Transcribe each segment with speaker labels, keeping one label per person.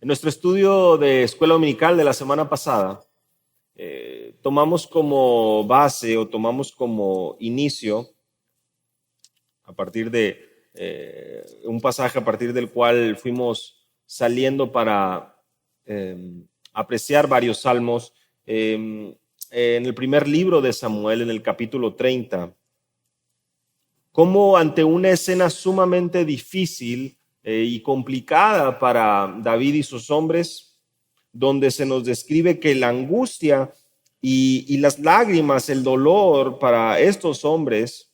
Speaker 1: En nuestro estudio de escuela dominical de la semana pasada, tomamos como base o tomamos como inicio, a partir de un pasaje a partir del cual fuimos saliendo para apreciar varios salmos, en el primer libro de Samuel, en el capítulo 30, cómo ante una escena sumamente difícil y complicada para David y sus hombres, donde se nos describe que la angustia y las lágrimas, el dolor para estos hombres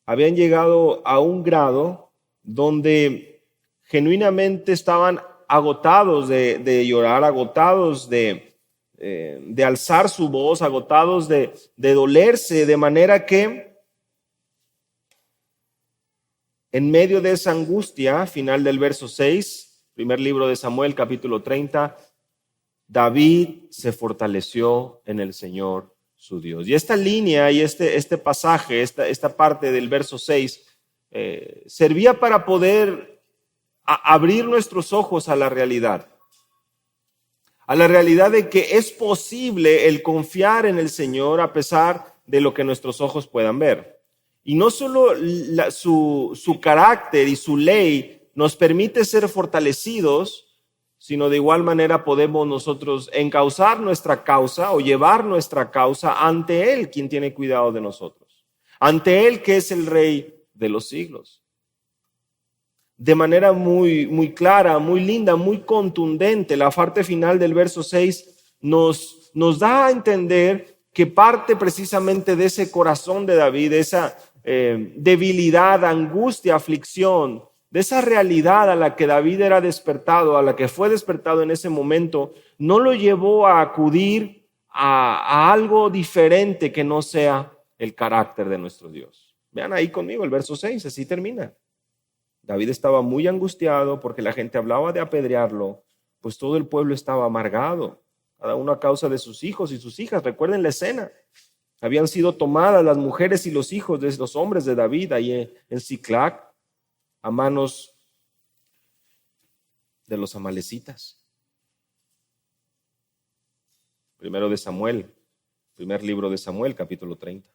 Speaker 1: habían llegado a un grado donde genuinamente estaban agotados de llorar, agotados de alzar su voz, agotados de dolerse, de manera que en medio de esa angustia, final del verso 6, primer libro de Samuel, capítulo 30, David se fortaleció en el Señor su Dios. Y esta línea y este pasaje, esta parte del verso 6, servía para poder abrir nuestros ojos a la realidad de que es posible el confiar en el Señor a pesar de lo que nuestros ojos puedan ver. Y no solo su carácter y su ley nos permite ser fortalecidos, sino de igual manera podemos nosotros encauzar nuestra causa o llevar nuestra causa ante Él, quien tiene cuidado de nosotros, ante Él que es el Rey de los siglos. De manera muy, muy clara, muy linda, muy contundente, la parte final del verso 6 nos da a entender que parte precisamente de ese corazón de David, de esa debilidad, angustia, aflicción, de esa realidad a la que David era despertado, a la que fue despertado en ese momento, no lo llevó a acudir a algo diferente que no sea el carácter de nuestro Dios. Vean ahí conmigo el verso 6, así termina. David estaba muy angustiado porque la gente hablaba de apedrearlo, pues todo el pueblo estaba amargado, cada uno a causa de sus hijos y sus hijas. Recuerden la escena. Habían sido tomadas las mujeres y los hijos de los hombres de David ahí en Siclac a manos de los amalecitas. Primero de Samuel, primer libro de Samuel, capítulo 30.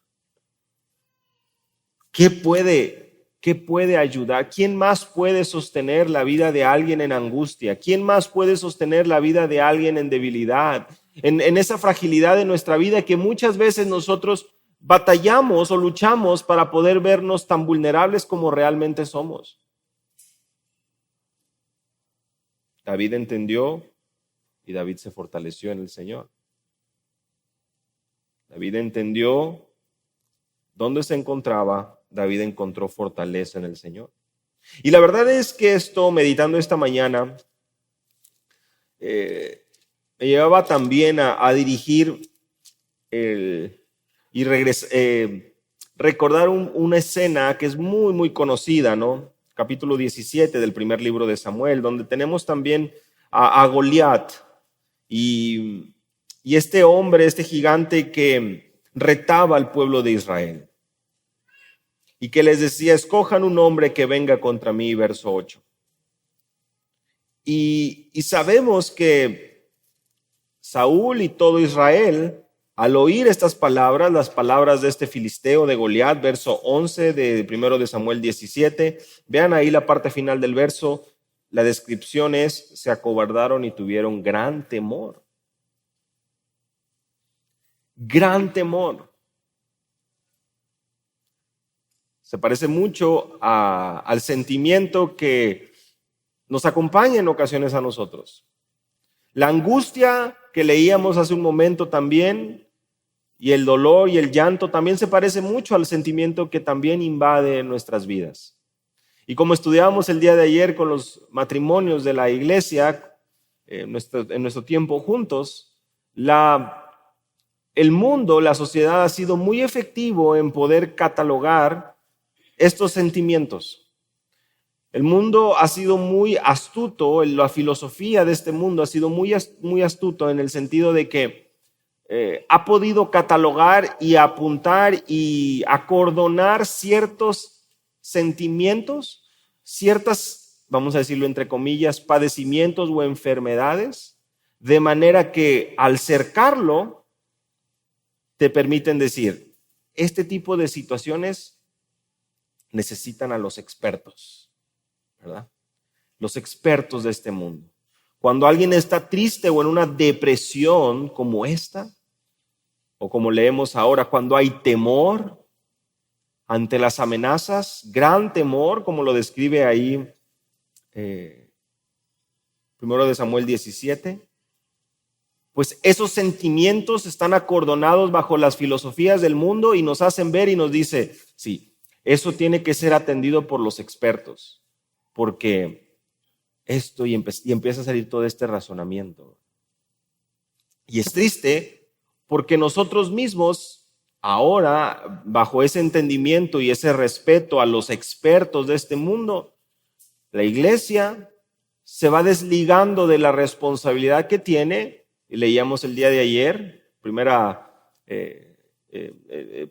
Speaker 1: ¿Qué puede ayudar? ¿Quién más puede sostener la vida de alguien en angustia? ¿Quién más puede sostener la vida de alguien en debilidad? En esa fragilidad de nuestra vida que muchas veces nosotros batallamos o luchamos para poder vernos tan vulnerables como realmente somos. David entendió y David se fortaleció en el Señor. David entendió dónde se encontraba. David encontró fortaleza en el Señor. Y la verdad es que esto, meditando esta mañana, me llevaba también a dirigir recordar una escena que es muy, muy conocida, ¿no? Capítulo 17 del primer libro de Samuel, donde tenemos también a Goliat y este hombre, este gigante que retaba al pueblo de Israel y que les decía, escojan un hombre que venga contra mí, verso 8. Y sabemos que Saúl y todo Israel, al oír estas palabras, las palabras de este filisteo de Goliat, verso 11 de primero de Samuel 17, vean ahí la parte final del verso, la descripción es, se acobardaron y tuvieron gran temor. Gran temor. Se parece mucho al sentimiento que nos acompaña en ocasiones a nosotros. La angustia que leíamos hace un momento también, y el dolor y el llanto también se parece mucho al sentimiento que también invade nuestras vidas. Y como estudiábamos el día de ayer con los matrimonios de la iglesia, en nuestro tiempo juntos, el mundo, la sociedad ha sido muy efectivo en poder catalogar estos sentimientos. El mundo ha sido muy astuto, la filosofía de este mundo ha sido muy astuto en el sentido de que ha podido catalogar y apuntar y acordonar ciertos sentimientos, ciertas vamos a decirlo entre comillas, padecimientos o enfermedades, de manera que al cercarlo te permiten decir, este tipo de situaciones necesitan a los expertos, ¿verdad? Los expertos de este mundo. Cuando alguien está triste o en una depresión como esta, o como leemos ahora, cuando hay temor ante las amenazas, gran temor, como lo describe ahí primero de Samuel 17, pues esos sentimientos están acordonados bajo las filosofías del mundo y nos hacen ver y nos dice, sí, eso tiene que ser atendido por los expertos, porque esto y empieza a salir todo este razonamiento. Y es triste porque nosotros mismos ahora, bajo ese entendimiento y ese respeto a los expertos de este mundo, la iglesia se va desligando de la responsabilidad que tiene. Y leíamos el día de ayer,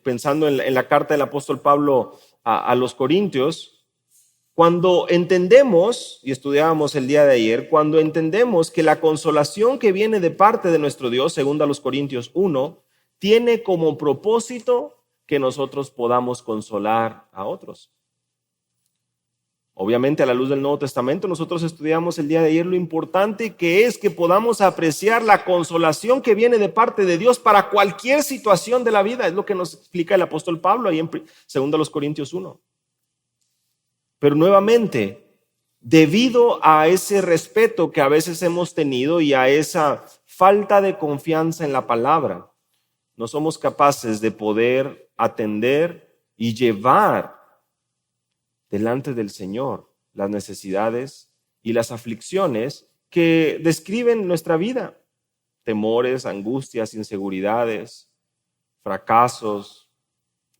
Speaker 1: pensando en la carta del apóstol Pablo a los Corintios, cuando entendemos, y estudiábamos el día de ayer, cuando entendemos que la consolación que viene de parte de nuestro Dios, según a los Corintios 1, tiene como propósito que nosotros podamos consolar a otros. Obviamente, a la luz del Nuevo Testamento, nosotros estudiamos el día de ayer lo importante que es que podamos apreciar la consolación que viene de parte de Dios para cualquier situación de la vida. Es lo que nos explica el apóstol Pablo ahí en 2 Corintios 1. Pero nuevamente, debido a ese respeto que a veces hemos tenido y a esa falta de confianza en la palabra, no somos capaces de poder atender y llevar delante del Señor las necesidades y las aflicciones que describen nuestra vida. Temores, angustias, inseguridades, fracasos,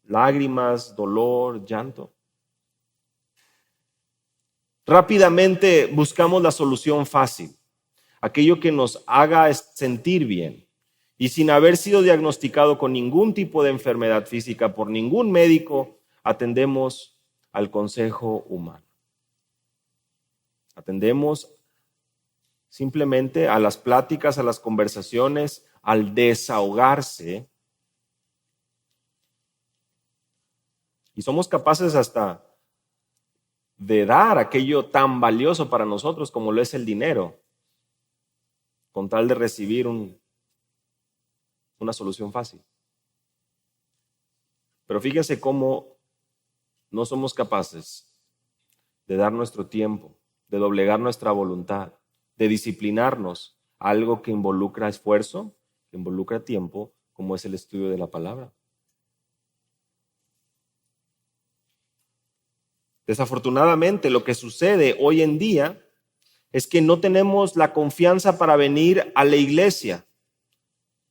Speaker 1: lágrimas, dolor, llanto. Rápidamente buscamos la solución fácil, aquello que nos haga sentir bien. Y sin haber sido diagnosticado con ningún tipo de enfermedad física por ningún médico, atendemos al consejo humano. Atendemos simplemente a las pláticas, a las conversaciones, al desahogarse. Y somos capaces hasta de dar aquello tan valioso para nosotros como lo es el dinero, con tal de recibir una solución fácil. Pero fíjese cómo no somos capaces de dar nuestro tiempo, de doblegar nuestra voluntad, de disciplinarnos a algo que involucra esfuerzo, que involucra tiempo, como es el estudio de la palabra. Desafortunadamente, lo que sucede hoy en día es que no tenemos la confianza para venir a la iglesia.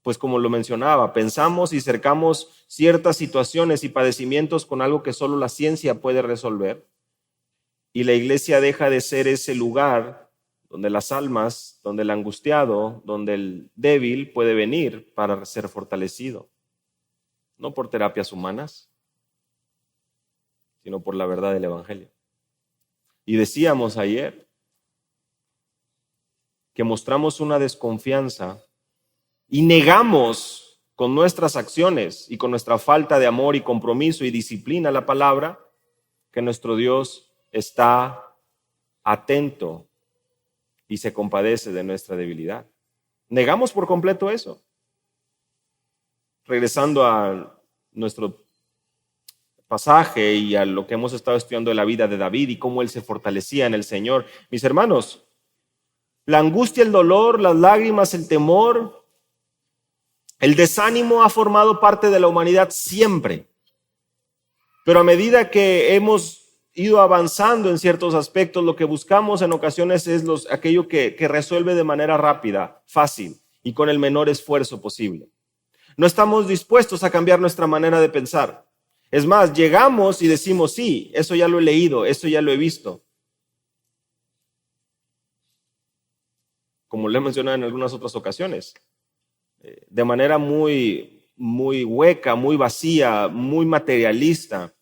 Speaker 1: Pues como lo mencionaba, pensamos y cercamos ciertas situaciones y padecimientos con algo que solo la ciencia puede resolver. Y la iglesia deja de ser ese lugar donde las almas, donde el angustiado, donde el débil puede venir para ser fortalecido. No por terapias humanas, sino por la verdad del Evangelio. Y decíamos ayer que mostramos una desconfianza y negamos con nuestras acciones y con nuestra falta de amor y compromiso y disciplina la palabra, que nuestro Dios está atento y se compadece de nuestra debilidad. Negamos por completo eso. Regresando a nuestro pasaje y a lo que hemos estado estudiando de la vida de David y cómo él se fortalecía en el Señor. Mis hermanos, la angustia, el dolor, las lágrimas, el temor, el desánimo ha formado parte de la humanidad siempre. Pero a medida que hemos ido avanzando en ciertos aspectos, lo que buscamos en ocasiones es aquello que resuelve de manera rápida, fácil y con el menor esfuerzo posible. No estamos dispuestos a cambiar nuestra manera de pensar. Es más, llegamos y decimos, sí, eso ya lo he leído, eso ya lo he visto. Como le he mencionado en algunas otras ocasiones, de manera muy hueca, muy vacía, muy materialista.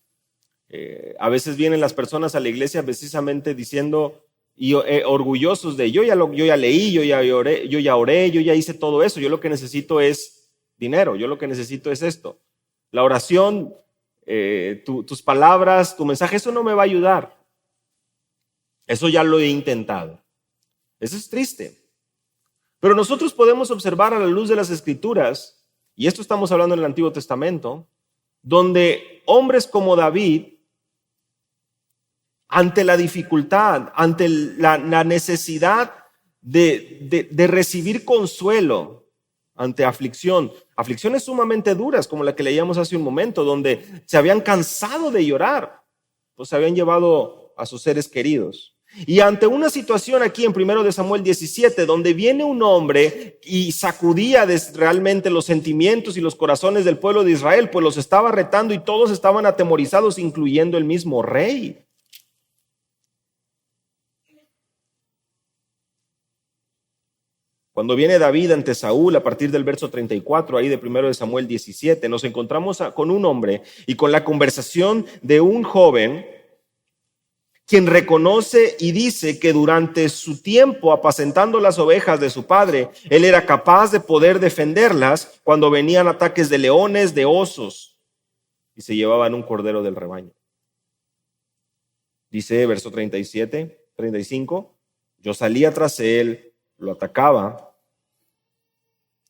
Speaker 1: A veces vienen las personas a la iglesia precisamente diciendo, y orgullosos de yo ya leí, yo ya oré, yo ya hice todo eso. Yo lo que necesito es dinero, yo lo que necesito es esto. La oración, tus palabras, tu mensaje, eso no me va a ayudar. Eso ya lo he intentado. Eso es triste. Pero nosotros podemos observar a la luz de las Escrituras, y esto estamos hablando en el Antiguo Testamento, donde hombres como David, ante la dificultad, ante la necesidad de recibir consuelo ante aflicciones sumamente duras, como la que leíamos hace un momento, donde se habían cansado de llorar, pues se habían llevado a sus seres queridos. Y ante una situación aquí en 1 Samuel 17, donde viene un hombre y sacudía realmente los sentimientos y los corazones del pueblo de Israel, pues los estaba retando y todos estaban atemorizados, incluyendo el mismo rey. Cuando viene David ante Saúl, a partir del verso 34, ahí de 1 Samuel 17, nos encontramos con un hombre y con la conversación de un joven quien reconoce y dice que durante su tiempo apacentando las ovejas de su padre, él era capaz de poder defenderlas cuando venían ataques de leones, de osos, y se llevaban un cordero del rebaño. Dice verso 35, yo salía tras él, lo atacaba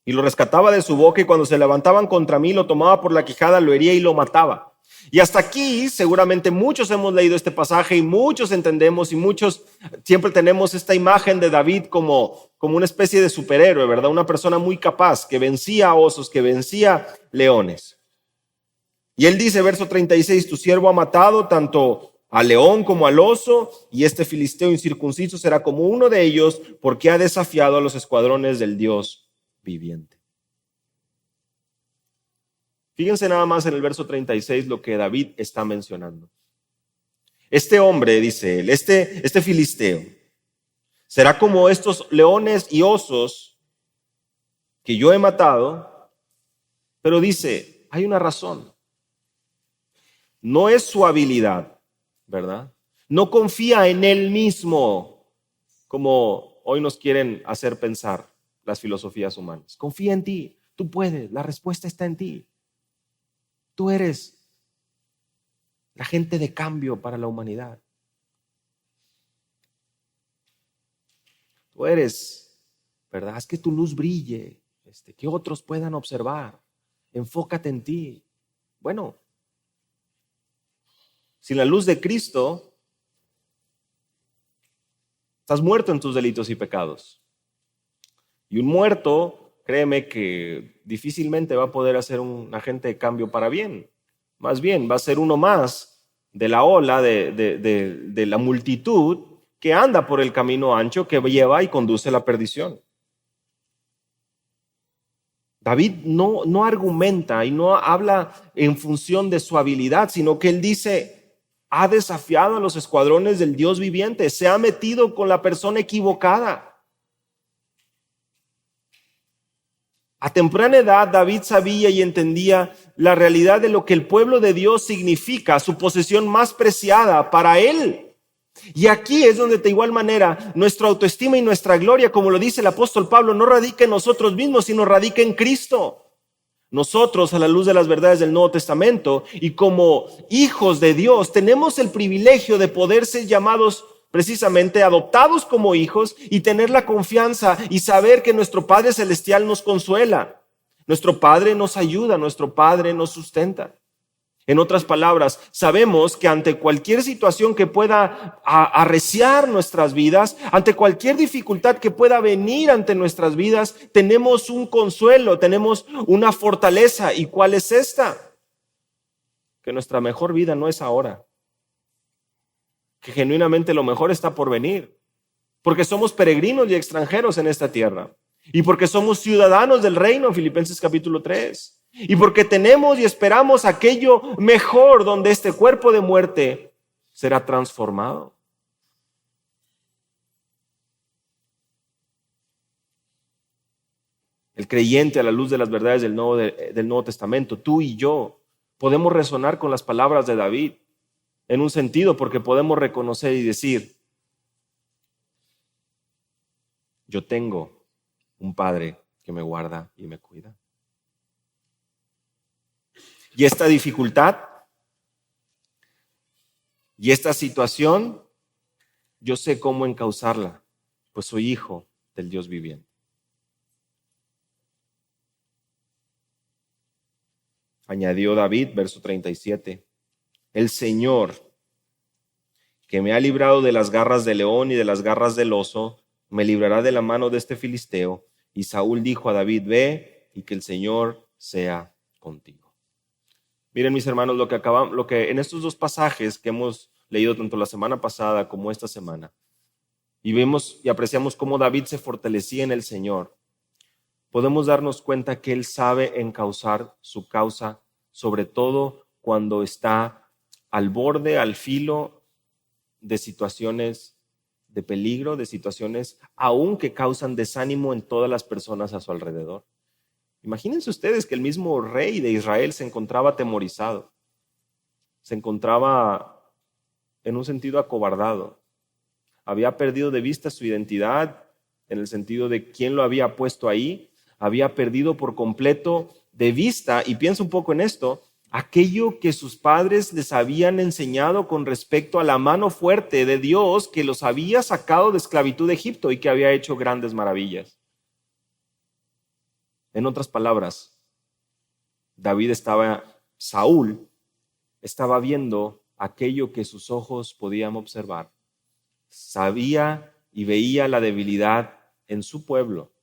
Speaker 1: y lo rescataba de su boca, y cuando se levantaban contra mí, lo tomaba por la quijada, lo hería y lo mataba. Y hasta aquí seguramente muchos hemos leído este pasaje y muchos entendemos, y muchos siempre tenemos esta imagen de David como una especie de superhéroe, ¿verdad? Una persona muy capaz que vencía a osos, que vencía leones. Y él dice, verso 36, tu siervo ha matado tanto al león como al oso, y este filisteo incircunciso será como uno de ellos, porque ha desafiado a los escuadrones del Dios viviente. Fíjense nada más en el verso 36 lo que David está mencionando. Este hombre, dice él, este filisteo, será como estos leones y osos que yo he matado, pero dice, hay una razón. No es su habilidad, ¿verdad? No confía en él mismo, como hoy nos quieren hacer pensar las filosofías humanas. Confía en ti, tú puedes, la respuesta está en ti. Tú eres la agente de cambio para la humanidad. Tú eres, ¿verdad? Haz que tu luz brille, que otros puedan observar. Enfócate en ti. Bueno, sin la luz de Cristo, estás muerto en tus delitos y pecados. Y un muerto, créeme que difícilmente va a poder hacer un agente de cambio para bien. Más bien, va a ser uno más de la ola de la multitud que anda por el camino ancho que lleva y conduce a la perdición. David no argumenta y no habla en función de su habilidad, sino que él dice, ha desafiado a los escuadrones del Dios viviente, se ha metido con la persona equivocada. A temprana edad, David sabía y entendía la realidad de lo que el pueblo de Dios significa, su posesión más preciada para él. Y aquí es donde de igual manera nuestra autoestima y nuestra gloria, como lo dice el apóstol Pablo, no radica en nosotros mismos, sino radica en Cristo. Nosotros, a la luz de las verdades del Nuevo Testamento y como hijos de Dios, tenemos el privilegio de poder ser llamados precisamente adoptados como hijos y tener la confianza y saber que nuestro Padre Celestial nos consuela. Nuestro Padre nos ayuda, nuestro Padre nos sustenta. En otras palabras, sabemos que ante cualquier situación que pueda arreciar nuestras vidas, ante cualquier dificultad que pueda venir ante nuestras vidas, tenemos un consuelo, tenemos una fortaleza. ¿Y cuál es esta? Que nuestra mejor vida no es ahora, que genuinamente lo mejor está por venir, porque somos peregrinos y extranjeros en esta tierra, y porque somos ciudadanos del reino, Filipenses capítulo 3. Y porque tenemos y esperamos aquello mejor donde este cuerpo de muerte será transformado. El creyente a la luz de las verdades del Nuevo Testamento, tú y yo, podemos resonar con las palabras de David en un sentido porque podemos reconocer y decir, Yo tengo un Padre que me guarda y me cuida. Y esta dificultad y esta situación, yo sé cómo encauzarla, pues soy hijo del Dios viviente. Añadió David, verso 37, el Señor, que me ha librado de las garras del león y de las garras del oso, me librará de la mano de este filisteo. Y Saúl dijo a David, ve y que el Señor sea contigo. Miren, mis hermanos, lo que en estos dos pasajes que hemos leído tanto la semana pasada como esta semana, y vemos y apreciamos cómo David se fortalecía en el Señor, podemos darnos cuenta que él sabe encauzar su causa, sobre todo cuando está al borde, al filo de situaciones de peligro, de situaciones aún que causan desánimo en todas las personas a su alrededor. Imagínense ustedes que el mismo rey de Israel se encontraba atemorizado, se encontraba en un sentido acobardado, había perdido de vista su identidad en el sentido de quién lo había puesto ahí, había perdido por completo de vista, y piensa un poco en esto, aquello que sus padres les habían enseñado con respecto a la mano fuerte de Dios que los había sacado de esclavitud de Egipto y que había hecho grandes maravillas. En otras palabras, Saúl estaba viendo aquello que sus ojos podían observar. Sabía y veía la debilidad en su pueblo.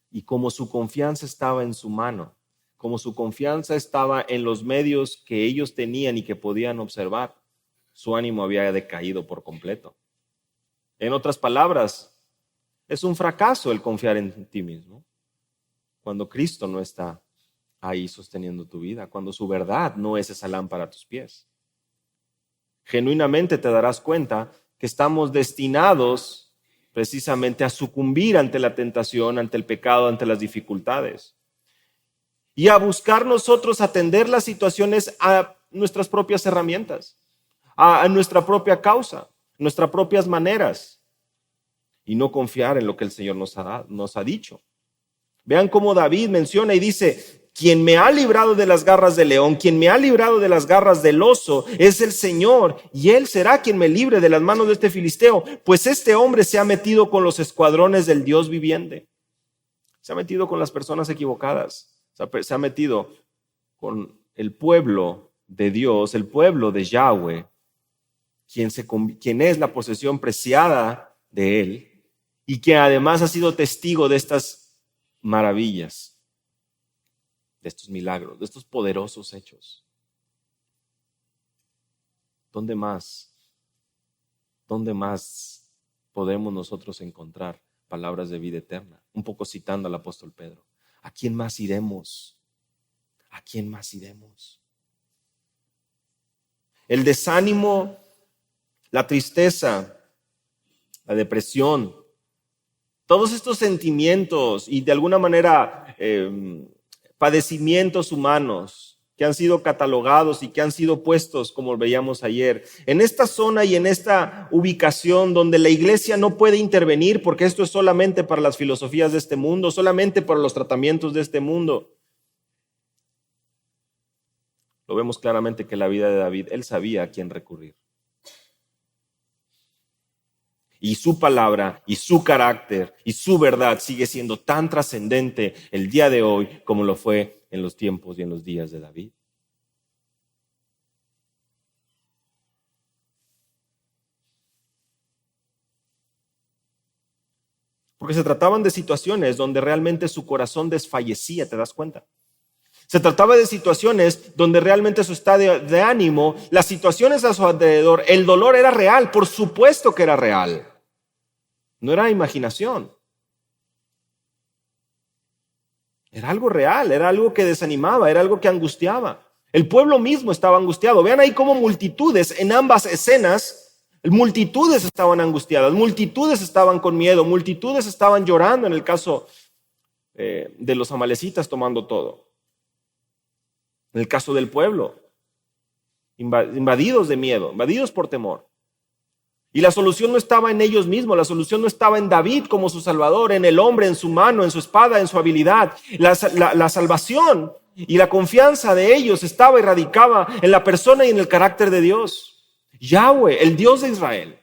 Speaker 1: Y como su confianza estaba en su mano, como su confianza estaba en los medios que ellos tenían y que podían observar, su ánimo había decaído por completo. En otras palabras, es un fracaso el confiar en ti mismo cuando Cristo no está ahí sosteniendo tu vida, cuando su verdad no es esa lámpara a tus pies. Genuinamente te darás cuenta que estamos destinados precisamente a sucumbir ante la tentación, ante el pecado, ante las dificultades. Y a buscar nosotros atender las situaciones a nuestras propias herramientas, a nuestra propia causa, nuestras propias maneras, y no confiar en lo que el Señor nos ha dicho. Vean cómo David menciona y dice, quien me ha librado de las garras del león, quien me ha librado de las garras del oso, es el Señor, y Él será quien me libre de las manos de este filisteo, pues este hombre se ha metido con los escuadrones del Dios viviente. Se ha metido con las personas equivocadas. Se ha metido con el pueblo de Dios, el pueblo de Yahweh, quien es la posesión preciada de Él y que además ha sido testigo de estas maravillas, de estos milagros, de estos poderosos hechos. ¿Dónde más podemos nosotros encontrar palabras de vida eterna? Un poco citando al apóstol Pedro. ¿A quién más iremos? ¿A quién más iremos? El desánimo, la tristeza, la depresión, todos estos sentimientos y de alguna manera padecimientos humanos que han sido catalogados y que han sido puestos, como veíamos ayer, en esta zona y en esta ubicación donde la iglesia no puede intervenir porque esto es solamente para las filosofías de este mundo, solamente para los tratamientos de este mundo. Lo vemos claramente que en la vida de David, él sabía a quién recurrir. Y su palabra, y su carácter, y su verdad sigue siendo tan trascendente el día de hoy como lo fue en los tiempos y en los días de David. Porque se trataban de situaciones donde realmente su corazón desfallecía, ¿te das cuenta? Se trataba de situaciones donde realmente su estado de ánimo, las situaciones a su alrededor, el dolor era real, por supuesto que era real. No era imaginación. Era algo real, era algo que desanimaba, era algo que angustiaba. El pueblo mismo estaba angustiado. Vean ahí cómo multitudes en ambas escenas, multitudes estaban angustiadas, multitudes estaban con miedo, multitudes estaban llorando en el caso de los amalecitas tomando todo. En el caso del pueblo, invadidos de miedo, invadidos por temor. Y la solución no estaba en ellos mismos, la solución no estaba en David como su salvador, en el hombre, en su mano, en su espada, en su habilidad. La salvación y la confianza de ellos estaba y radicaba en la persona y en el carácter de Dios. Yahweh, el Dios de Israel.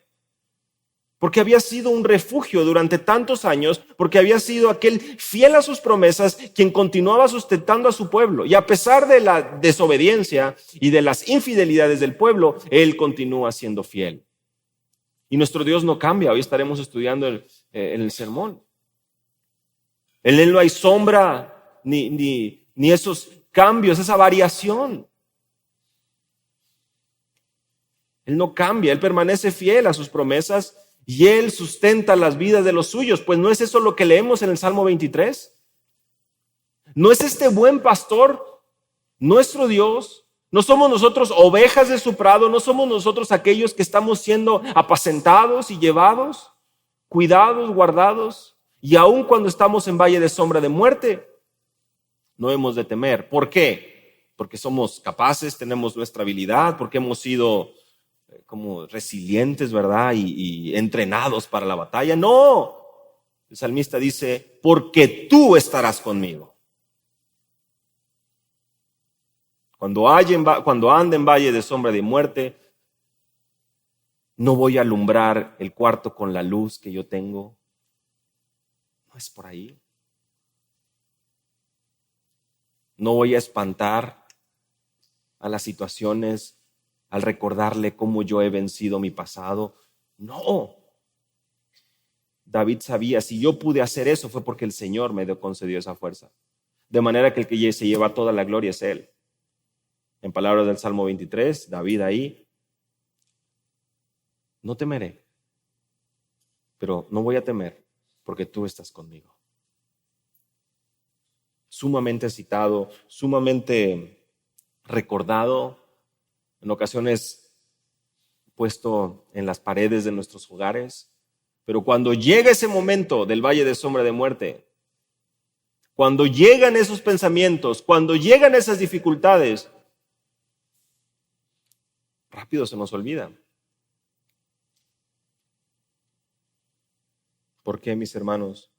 Speaker 1: Porque había sido un refugio durante tantos años, porque había sido aquel fiel a sus promesas, quien continuaba sustentando a su pueblo. Y a pesar de la desobediencia y de las infidelidades del pueblo, Él continúa siendo fiel. Y nuestro Dios no cambia. Hoy estaremos estudiando en el sermón. En Él no hay sombra, ni esos cambios, esa variación. Él no cambia, Él permanece fiel a sus promesas y Él sustenta las vidas de los suyos. Pues ¿no es eso lo que leemos en el Salmo 23? ¿No es este buen pastor nuestro Dios? ¿No somos nosotros ovejas de su prado? ¿No somos nosotros aquellos que estamos siendo apacentados y llevados, cuidados, guardados? Y aun cuando estamos en valle de sombra de muerte, no hemos de temer. ¿Por qué? Porque somos capaces, tenemos nuestra habilidad, porque hemos sido como resilientes, ¿verdad? Y entrenados para la batalla. No, el salmista dice, porque tú estarás conmigo. Cuando ande en valle de sombra de muerte, no voy a alumbrar el cuarto con la luz que yo tengo. No es por ahí. No voy a espantar a las situaciones al recordarle cómo yo he vencido mi pasado. No. David sabía, si yo pude hacer eso fue porque el Señor me concedió esa fuerza. De manera que el que se lleva toda la gloria es Él. En palabras del Salmo 23, David ahí, no temeré, pero no voy a temer porque tú estás conmigo. Sumamente citado, sumamente recordado, en ocasiones puesto en las paredes de nuestros hogares. Pero cuando llega ese momento del valle de sombra de muerte, cuando llegan esos pensamientos, cuando llegan esas dificultades, rápido se nos olvida. ¿Por qué, mis hermanos?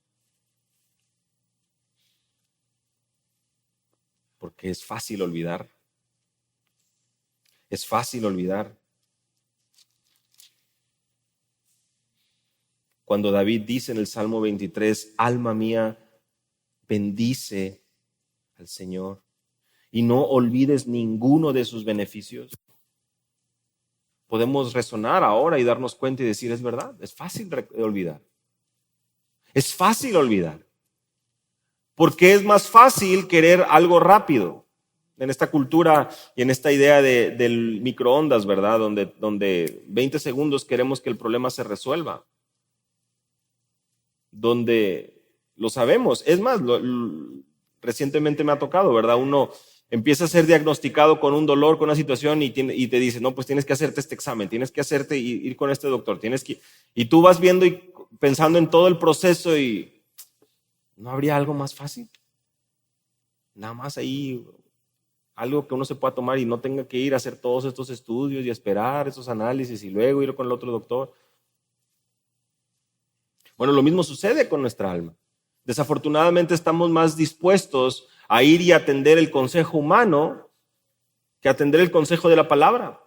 Speaker 1: Porque es fácil olvidar. Es fácil olvidar. Cuando David dice en el Salmo 23, alma mía, bendice al Señor y no olvides ninguno de sus beneficios. Podemos resonar ahora y darnos cuenta y decir, es verdad, es fácil olvidar. Es fácil olvidar. Porque es más fácil querer algo rápido. En esta cultura y en esta idea del microondas, ¿verdad? Donde 20 segundos queremos que el problema se resuelva. Donde lo sabemos. Es más, recientemente me ha tocado, ¿verdad? Uno empieza a ser diagnosticado con un dolor, con una situación y te dice, no, pues tienes que hacerte este examen, tienes que hacerte ir con este doctor, y tú vas viendo y pensando en todo el proceso y ¿no habría algo más fácil? Nada más ahí, algo que uno se pueda tomar y no tenga que ir a hacer todos estos estudios y esperar esos análisis y luego ir con el otro doctor. Bueno, lo mismo sucede con nuestra alma. Desafortunadamente estamos más dispuestos a ir y atender el consejo humano que atender el consejo de la palabra.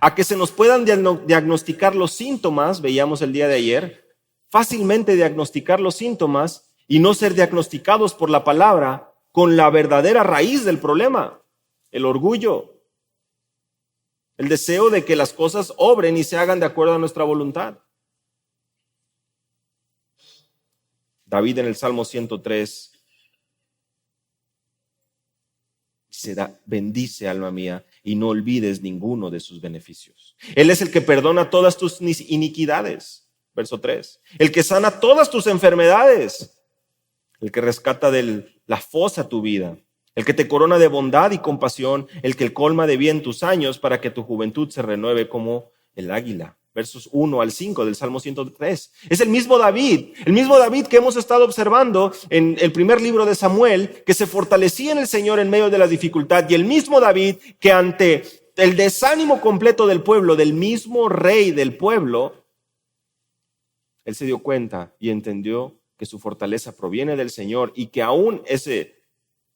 Speaker 1: A que se nos puedan diagnosticar los síntomas, veíamos el día de ayer, fácilmente diagnosticar los síntomas y no ser diagnosticados por la palabra con la verdadera raíz del problema, el orgullo, el deseo de que las cosas obren y se hagan de acuerdo a nuestra voluntad. David en el Salmo 103 dice, bendice alma mía y no olvides ninguno de sus beneficios. Él es el que perdona todas tus iniquidades, verso 3. El que sana todas tus enfermedades. El que rescata de la fosa tu vida. El que te corona de bondad y compasión. El que colma de bien tus años para que tu juventud se renueve como el águila. Versos 1 al 5 del Salmo 103. Es el mismo David que hemos estado observando en el primer libro de Samuel, que se fortalecía en el Señor en medio de la dificultad, y el mismo David que ante el desánimo completo del pueblo, del mismo rey del pueblo, él se dio cuenta y entendió que su fortaleza proviene del Señor y que aún ese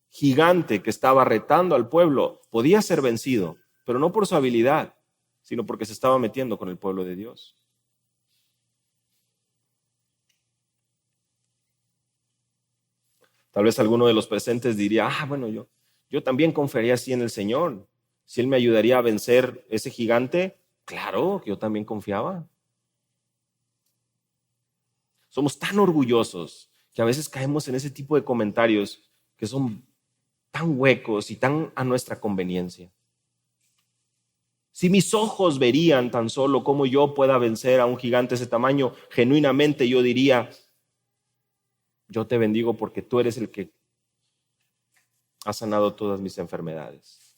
Speaker 1: gigante que estaba retando al pueblo podía ser vencido, pero no por su habilidad, sino porque se estaba metiendo con el pueblo de Dios. Tal vez alguno de los presentes diría, bueno, yo también confiaría así en el Señor. Si Él me ayudaría a vencer ese gigante, claro que yo también confiaba. Somos tan orgullosos que a veces caemos en ese tipo de comentarios que son tan huecos y tan a nuestra conveniencia. Si mis ojos verían tan solo cómo yo pueda vencer a un gigante de ese tamaño, genuinamente yo diría, yo te bendigo porque tú eres el que ha sanado todas mis enfermedades.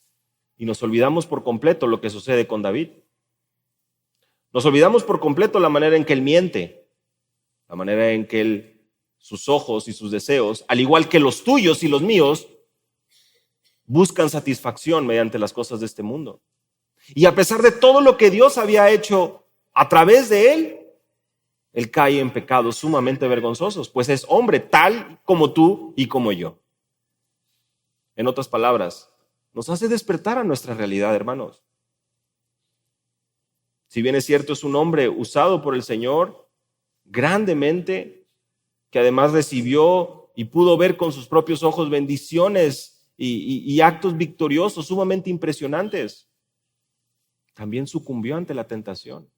Speaker 1: Y nos olvidamos por completo lo que sucede con David. Nos olvidamos por completo la manera en que él miente, la manera en que sus ojos y sus deseos, al igual que los tuyos y los míos, buscan satisfacción mediante las cosas de este mundo. Y a pesar de todo lo que Dios había hecho a través de él cae en pecados sumamente vergonzosos, pues es hombre tal como tú y como yo. En otras palabras, nos hace despertar a nuestra realidad, hermanos. Si bien es cierto, es un hombre usado por el Señor grandemente, que además recibió y pudo ver con sus propios ojos bendiciones y actos victoriosos sumamente impresionantes, también sucumbió ante la tentación.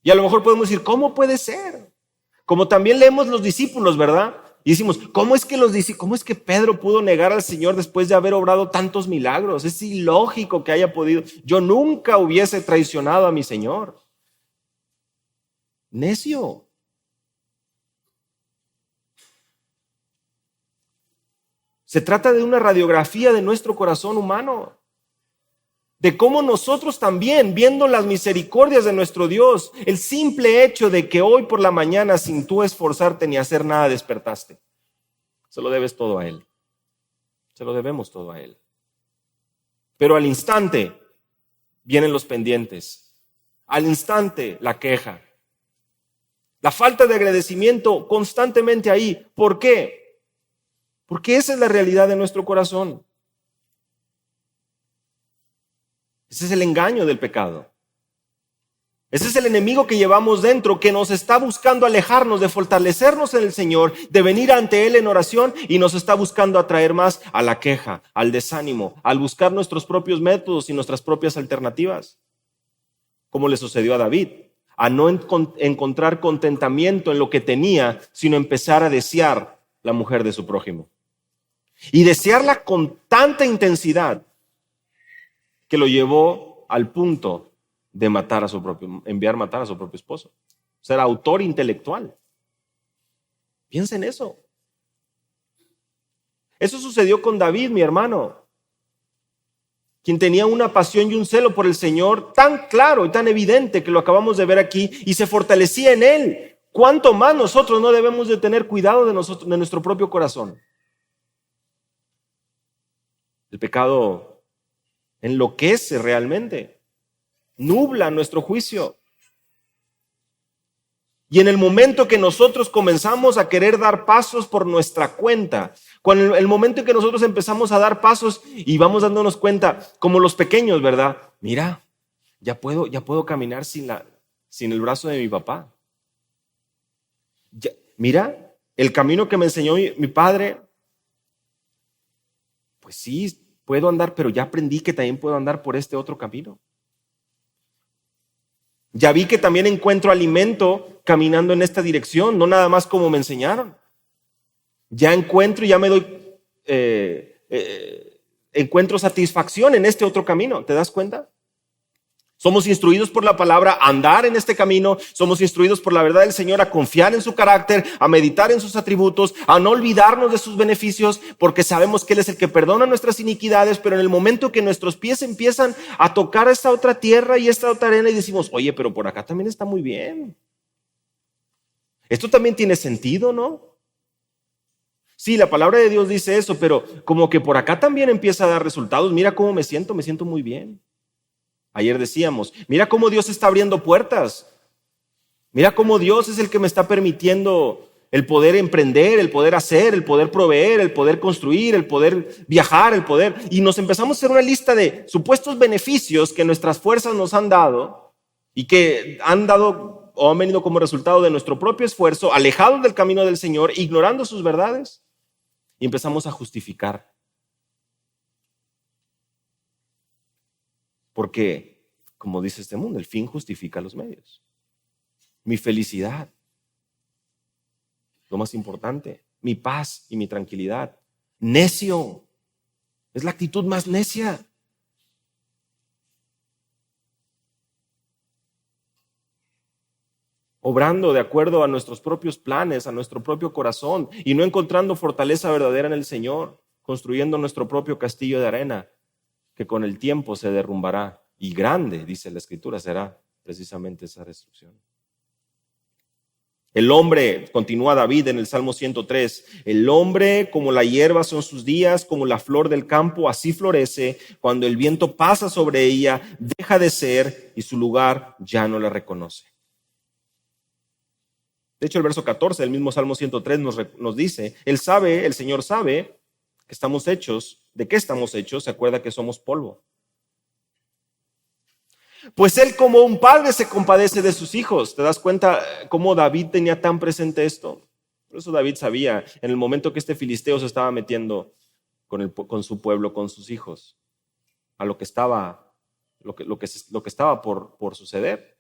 Speaker 1: Y a lo mejor podemos decir, ¿cómo puede ser? Como también leemos los discípulos, ¿verdad? Y decimos, ¿cómo es que Pedro pudo negar al Señor después de haber obrado tantos milagros? Es ilógico que haya podido. Yo nunca hubiese traicionado a mi Señor. Necio. Se trata de una radiografía de nuestro corazón humano, de cómo nosotros también, viendo las misericordias de nuestro Dios, el simple hecho de que hoy por la mañana, sin tú esforzarte ni hacer nada, despertaste, se lo debes todo a Él. Se lo debemos todo a Él. Pero al instante vienen los pendientes, al instante la queja, la falta de agradecimiento constantemente ahí. ¿Por qué? Porque esa es la realidad de nuestro corazón. Ese es el engaño del pecado. Ese es el enemigo que llevamos dentro, que nos está buscando alejarnos de fortalecernos en el Señor, de venir ante Él en oración, y nos está buscando atraer más a la queja, al desánimo, al buscar nuestros propios métodos y nuestras propias alternativas. Como le sucedió a David, a no encontrar contentamiento en lo que tenía, sino empezar a desear la mujer de su prójimo. Y desearla con tanta intensidad que lo llevó al punto de enviar matar a su propio esposo. Ser autor intelectual. Piensa en eso. Eso sucedió con David, mi hermano, quien tenía una pasión y un celo por el Señor tan claro y tan evidente que lo acabamos de ver aquí, y se fortalecía en él. ¿Cuánto más nosotros no debemos de tener cuidado de nuestro propio corazón? El pecado enloquece realmente, nubla nuestro juicio. Y en el momento que nosotros comenzamos a querer dar pasos por nuestra cuenta, cuando el momento en que nosotros empezamos a dar pasos y vamos dándonos cuenta, como los pequeños, ¿verdad? Mira, ya puedo caminar sin el brazo de mi papá. Mira, el camino que me enseñó mi padre, pues sí, puedo andar, pero ya aprendí que también puedo andar por este otro camino. Ya vi que también encuentro alimento caminando en esta dirección, no nada más como me enseñaron. Ya encuentro y ya me doy, encuentro satisfacción en este otro camino. ¿Te das cuenta? Somos instruidos por la palabra a andar en este camino, somos instruidos por la verdad del Señor a confiar en su carácter, a meditar en sus atributos, a no olvidarnos de sus beneficios, porque sabemos que Él es el que perdona nuestras iniquidades, pero en el momento que nuestros pies empiezan a tocar esta otra tierra y esta otra arena y decimos, oye, pero por acá también está muy bien. Esto también tiene sentido, ¿no? Sí, la palabra de Dios dice eso, pero como que por acá también empieza a dar resultados. Mira cómo me siento muy bien. Ayer decíamos, mira cómo Dios está abriendo puertas. Mira cómo Dios es el que me está permitiendo el poder emprender, el poder hacer, el poder proveer, el poder construir, el poder viajar, el poder. Y nos empezamos a hacer una lista de supuestos beneficios que nuestras fuerzas nos han dado y que han dado o han venido como resultado de nuestro propio esfuerzo, alejados del camino del Señor, ignorando sus verdades. Y empezamos a justificar. Porque, como dice este mundo, el fin justifica los medios. Mi felicidad, lo más importante, mi paz y mi tranquilidad. Necio, es la actitud más necia. Obrando de acuerdo a nuestros propios planes, a nuestro propio corazón y no encontrando fortaleza verdadera en el Señor, construyendo nuestro propio castillo de arena que con el tiempo se derrumbará y grande, dice la Escritura, será precisamente esa destrucción. El hombre, continúa David en el Salmo 103, el hombre como la hierba son sus días, como la flor del campo, así florece, cuando el viento pasa sobre ella, deja de ser y su lugar ya no la reconoce. De hecho, el verso 14 del mismo Salmo 103 nos dice, el Señor sabe que estamos hechos, ¿de qué estamos hechos? Se acuerda que somos polvo. Pues él como un padre se compadece de sus hijos. ¿Te das cuenta cómo David tenía tan presente esto? Por eso David sabía en el momento que este filisteo se estaba metiendo con su pueblo, con sus hijos, a lo que estaba por suceder.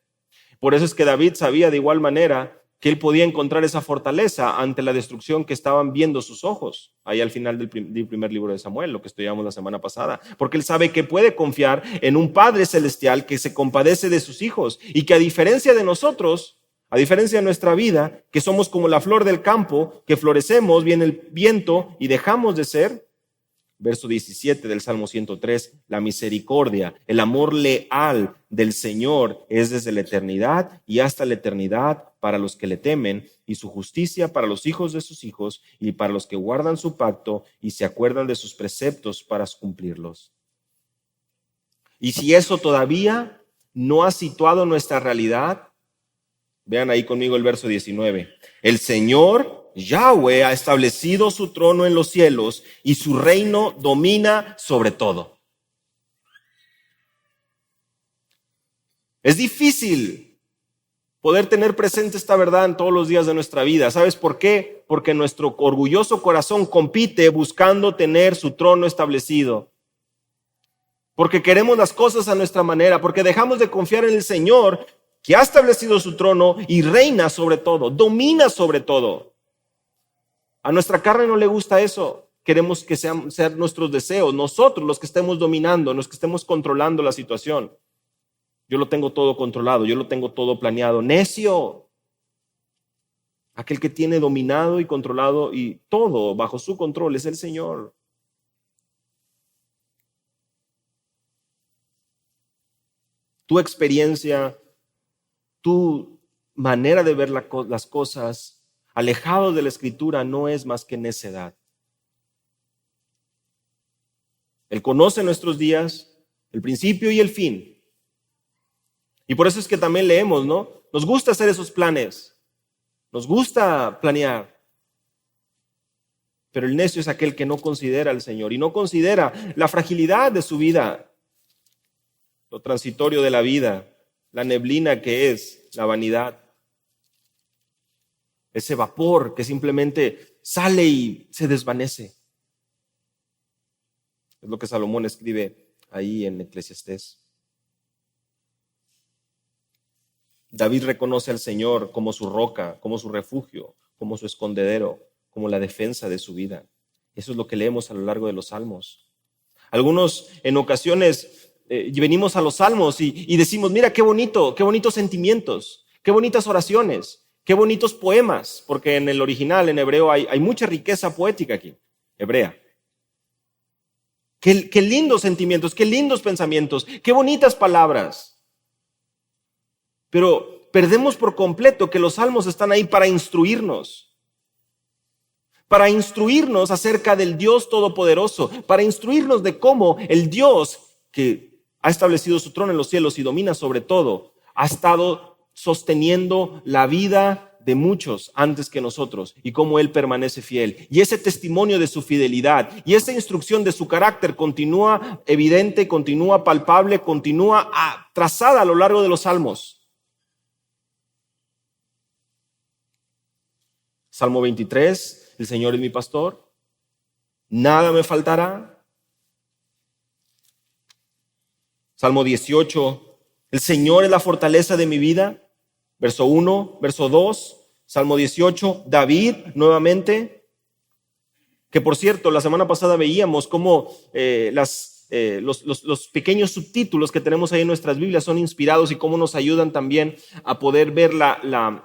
Speaker 1: Por eso es que David sabía de igual manera que él podía encontrar esa fortaleza ante la destrucción que estaban viendo sus ojos, ahí al final del primer libro de Samuel, lo que estudiamos la semana pasada, porque él sabe que puede confiar en un Padre Celestial que se compadece de sus hijos y que a diferencia de nosotros, a diferencia de nuestra vida, que somos como la flor del campo, que florecemos, viene el viento y dejamos de ser. Verso 17 del Salmo 103, la misericordia, el amor leal del Señor es desde la eternidad y hasta la eternidad para los que le temen, y su justicia para los hijos de sus hijos y para los que guardan su pacto y se acuerdan de sus preceptos para cumplirlos. Y si eso todavía no ha situado nuestra realidad, vean ahí conmigo el verso 19. El Señor Yahweh ha establecido su trono en los cielos y su reino domina sobre todo. Es difícil poder tener presente esta verdad en todos los días de nuestra vida. ¿Sabes por qué? Porque nuestro orgulloso corazón compite buscando tener su trono establecido. Porque queremos las cosas a nuestra manera, porque dejamos de confiar en el Señor que ha establecido su trono y reina sobre todo, domina sobre todo. A nuestra carne no le gusta eso. Queremos que sean nuestros deseos, nosotros los que estemos dominando, los que estemos controlando la situación. Yo lo tengo todo controlado, yo lo tengo todo planeado. Necio. Aquel que tiene dominado y controlado y todo bajo su control es el Señor. Tu experiencia, tu manera de ver las cosas alejado de la Escritura no es más que necedad. Él conoce nuestros días, el principio y el fin. Y por eso es que también leemos, ¿no? Nos gusta hacer esos planes, nos gusta planear. Pero el necio es aquel que no considera al Señor y no considera la fragilidad de su vida, lo transitorio de la vida, la neblina que es la vanidad. Ese vapor que simplemente sale y se desvanece. Es lo que Salomón escribe ahí en Eclesiastés. David reconoce al Señor como su roca, como su refugio, como su escondedero, como la defensa de su vida. Eso es lo que leemos a lo largo de los salmos. Algunos en ocasiones venimos a los salmos y decimos, mira qué bonitos sentimientos, qué bonitas oraciones. Qué bonitos poemas, porque en el original, en hebreo, hay mucha riqueza poética aquí, hebrea. Qué lindos sentimientos, qué lindos pensamientos, qué bonitas palabras. Pero perdemos por completo que los salmos están ahí para instruirnos acerca del Dios Todopoderoso, para instruirnos de cómo el Dios que Ha establecido su trono en los cielos y domina sobre todo. Ha estado sosteniendo la vida de muchos antes que nosotros y cómo Él permanece fiel. Y ese testimonio de su fidelidad y esa instrucción de su carácter continúa evidente, continúa palpable, continúa trazada a lo largo de los salmos. Salmo 23, el Señor es mi pastor, nada me faltará. Salmo 18, el Señor es la fortaleza de mi vida. Verso 1, verso 2, Salmo 18, David nuevamente, que por cierto, la semana pasada veíamos cómo los pequeños subtítulos que tenemos ahí en nuestras Biblias son inspirados y cómo nos ayudan también a poder ver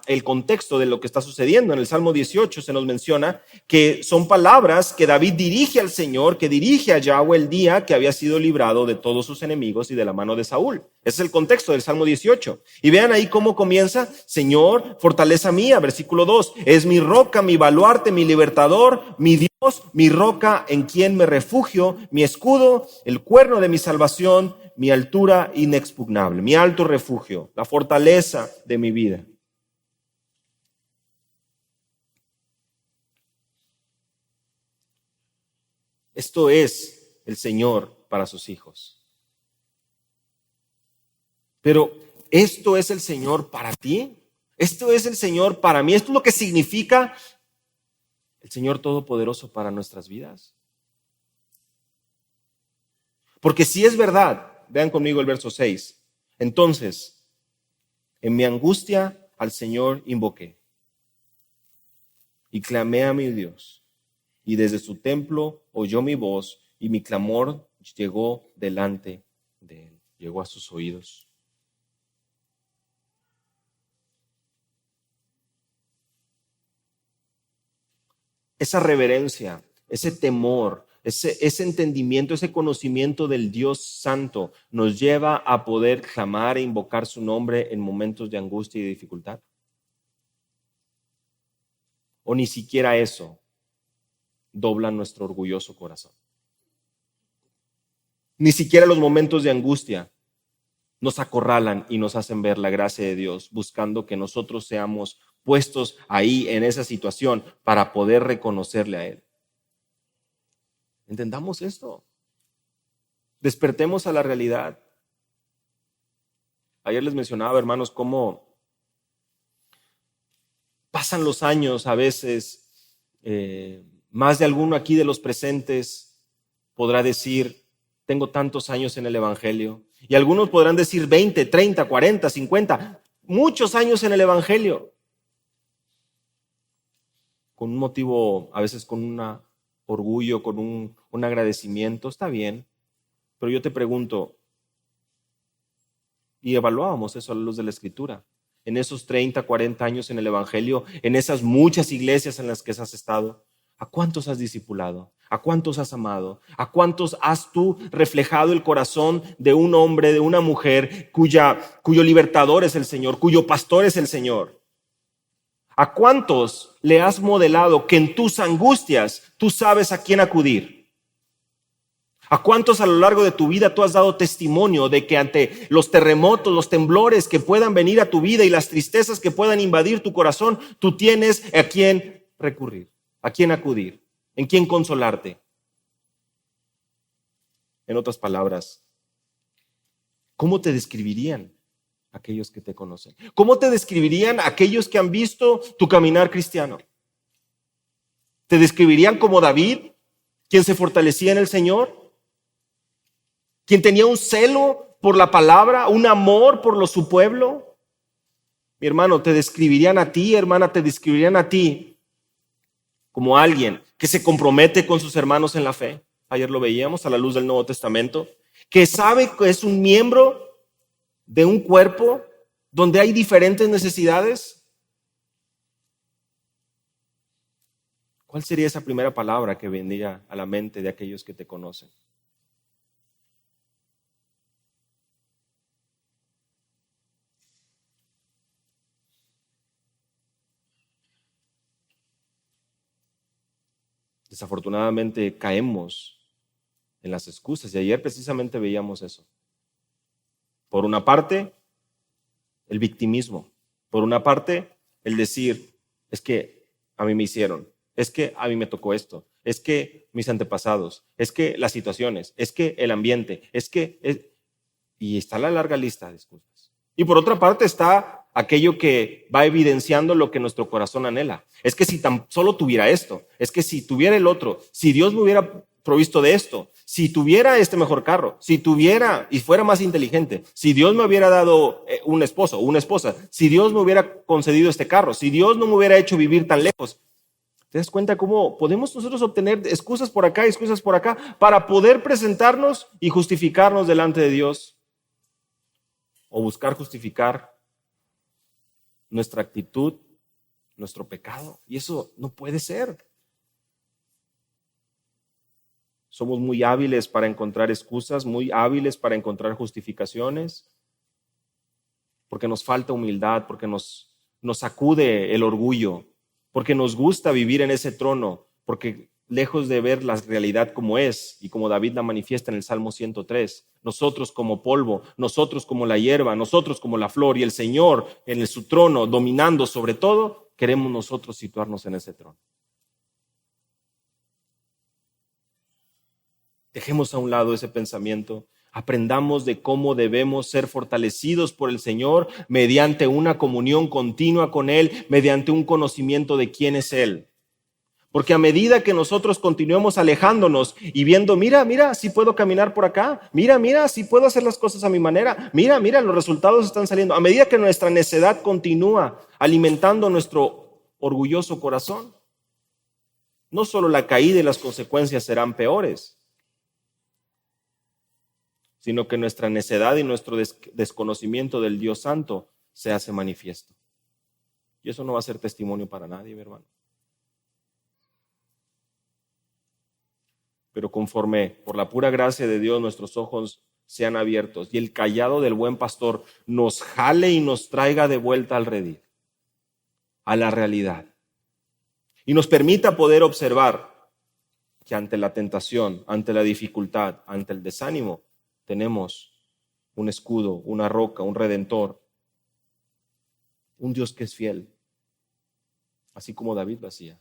Speaker 1: el contexto de lo que está sucediendo. En el Salmo 18 se nos menciona que son palabras que David dirige al Señor, que dirige a Yahweh el día que había sido librado de todos sus enemigos y de la mano de Saúl. Ese es el contexto del Salmo 18. Y vean ahí cómo comienza: Señor, fortaleza mía, versículo 2, es mi roca, mi baluarte, mi libertador, mi Dios, mi roca en quien me refugio, mi escudo, el cuerno de mi salvación, mi altura inexpugnable, mi alto refugio, la fortaleza de mi vida. Esto es el Señor para sus hijos. Pero ¿esto es el Señor para ti? ¿Esto es el Señor para mí? ¿Esto es lo que significa el Señor Todopoderoso para nuestras vidas? Porque si es verdad, vean conmigo el verso 6. Entonces, en mi angustia al Señor invoqué y clamé a mi Dios. Y desde su templo oyó mi voz y mi clamor llegó delante de él, llegó a sus oídos. Esa reverencia, ese temor, ese entendimiento, ese conocimiento del Dios Santo nos lleva a poder clamar e invocar su nombre en momentos de angustia y dificultad. O ni siquiera eso dobla nuestro orgulloso corazón. Ni siquiera los momentos de angustia nos acorralan y nos hacen ver la gracia de Dios, buscando que nosotros seamos puestos ahí en esa situación para poder reconocerle a Él. Entendamos esto. Despertemos a la realidad. Ayer les mencionaba, hermanos, cómo pasan los años a veces. Más de alguno aquí de los presentes podrá decir: tengo tantos años en el Evangelio. Y algunos podrán decir 20, 30, 40, 50, muchos años en el Evangelio. Con un motivo, a veces con un orgullo, con un agradecimiento, está bien. Pero yo te pregunto, y evaluábamos eso a la luz de la Escritura, en esos 30, 40 años en el Evangelio, en esas muchas iglesias en las que has estado, ¿a cuántos has discipulado? ¿A cuántos has amado? ¿A cuántos has tú reflejado el corazón de un hombre, de una mujer cuyo libertador es el Señor, cuyo pastor es el Señor? ¿A cuántos le has modelado que en tus angustias tú sabes a quién acudir? ¿A cuántos a lo largo de tu vida tú has dado testimonio de que ante los terremotos, los temblores que puedan venir a tu vida y las tristezas que puedan invadir tu corazón, tú tienes a quién recurrir, a quién acudir, en quién consolarte? En otras palabras, ¿cómo te describirían aquellos que te conocen? ¿Cómo te describirían aquellos que han visto tu caminar cristiano? ¿Te describirían como David, quien se fortalecía en el Señor? ¿Quien tenía un celo por la palabra, un amor por su pueblo? Mi hermano, te describirían a ti, hermana, te describirían a ti como alguien que se compromete con sus hermanos en la fe. Ayer lo veíamos a la luz del Nuevo Testamento, que sabe que es un miembro de un cuerpo donde hay diferentes necesidades. ¿Cuál sería esa primera palabra que vendría a la mente de aquellos que te conocen? Desafortunadamente caemos en las excusas y ayer precisamente veíamos eso. Por una parte, el victimismo. Por una parte, el decir, es que a mí me hicieron, es que a mí me tocó esto, es que mis antepasados, es que las situaciones, es que el ambiente, y está la larga lista de excusas. Y por otra parte está aquello que va evidenciando lo que nuestro corazón anhela. Es que si tan solo tuviera esto, es que si tuviera el otro, si Dios me hubiera provisto de esto, si tuviera este mejor carro, si tuviera y fuera más inteligente, si Dios me hubiera dado un esposo o una esposa, si Dios me hubiera concedido este carro, si Dios no me hubiera hecho vivir tan lejos. ¿Te das cuenta cómo podemos nosotros obtener excusas por acá, excusas por acá, para poder presentarnos y justificarnos delante de Dios? O buscar justificar nuestra actitud, nuestro pecado. Y eso no puede ser. Somos muy hábiles para encontrar excusas, muy hábiles para encontrar justificaciones, porque nos falta humildad, porque nos sacude el orgullo, porque nos gusta vivir en ese trono, porque lejos de ver la realidad como es y como David la manifiesta en el Salmo 103, nosotros como polvo, nosotros como la hierba, nosotros como la flor y el Señor en su trono dominando sobre todo, queremos nosotros situarnos en ese trono. Dejemos a un lado ese pensamiento. Aprendamos de cómo debemos ser fortalecidos por el Señor mediante una comunión continua con Él, mediante un conocimiento de quién es Él. Porque a medida que nosotros continuemos alejándonos y viendo, mira, si puedo caminar por acá, mira, si puedo hacer las cosas a mi manera, mira, los resultados están saliendo. A medida que nuestra necedad continúa alimentando nuestro orgulloso corazón, no solo la caída y las consecuencias serán peores, sino que nuestra necedad y nuestro desconocimiento del Dios Santo se hace manifiesto. Y eso no va a ser testimonio para nadie, mi hermano. Pero conforme por la pura gracia de Dios nuestros ojos sean abiertos y el cayado del buen pastor nos jale y nos traiga de vuelta al redil, a la realidad, y nos permita poder observar que ante la tentación, ante la dificultad, ante el desánimo, tenemos un escudo, una roca, un redentor, un Dios que es fiel, así como David lo hacía,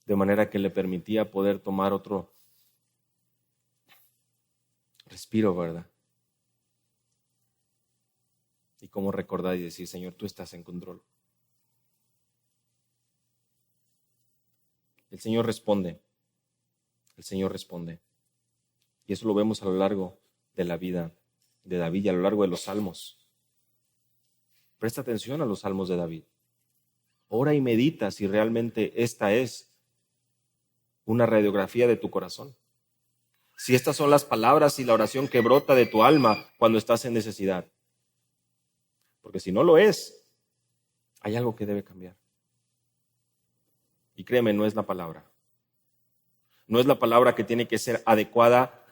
Speaker 1: de manera que le permitía poder tomar otro respiro, ¿verdad? Y cómo recordar y decir, Señor, tú estás en control. El Señor responde. Y eso lo vemos a lo largo de la vida de David y a lo largo de los salmos. Presta atención a los salmos de David. Ora y medita si realmente esta es una radiografía de tu corazón. Si estas son las palabras y la oración que brota de tu alma cuando estás en necesidad. Porque si no lo es, hay algo que debe cambiar. Y créeme, no es la palabra. No es la palabra que tiene que ser adecuada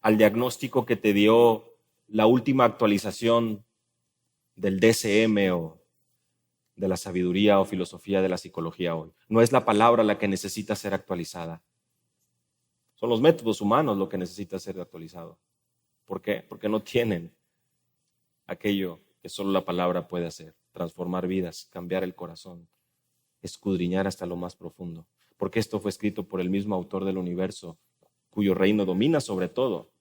Speaker 1: al diagnóstico que te dio la última actualización del DSM o de la sabiduría o filosofía de la psicología hoy. No es la palabra la que necesita ser actualizada. Son los métodos humanos lo que necesita ser actualizado. ¿Por qué? Porque no tienen aquello que solo la palabra puede hacer: transformar vidas, cambiar el corazón, escudriñar hasta lo más profundo. Porque esto fue escrito por el mismo autor del universo, cuyo reino domina sobre todo,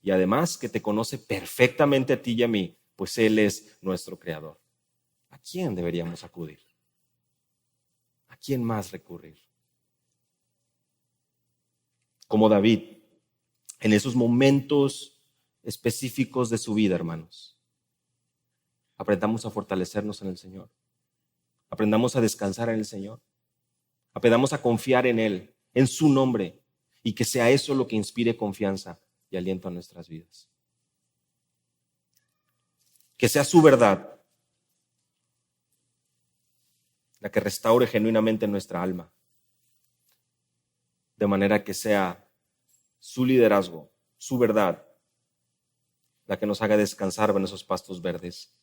Speaker 1: y además que te conoce perfectamente a ti y a mí, pues Él es nuestro creador. ¿A quién deberíamos acudir? ¿A quién más recurrir? Como David, en esos momentos específicos de su vida, hermanos, aprendamos a fortalecernos en el Señor. Aprendamos a descansar en el Señor. Aprendamos a confiar en Él, en su nombre, y que sea eso lo que inspire confianza y aliento a nuestras vidas. Que sea su verdad la que restaure genuinamente nuestra alma, de manera que sea su liderazgo, su verdad, la que nos haga descansar en esos pastos verdes,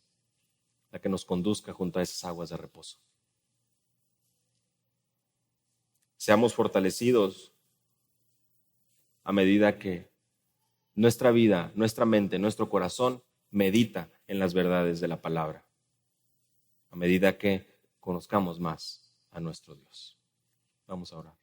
Speaker 1: la que nos conduzca junto a esas aguas de reposo. Seamos fortalecidos a medida que nuestra vida, nuestra mente, nuestro corazón medita en las verdades de la palabra, a medida que conozcamos más a nuestro Dios. Vamos a orar.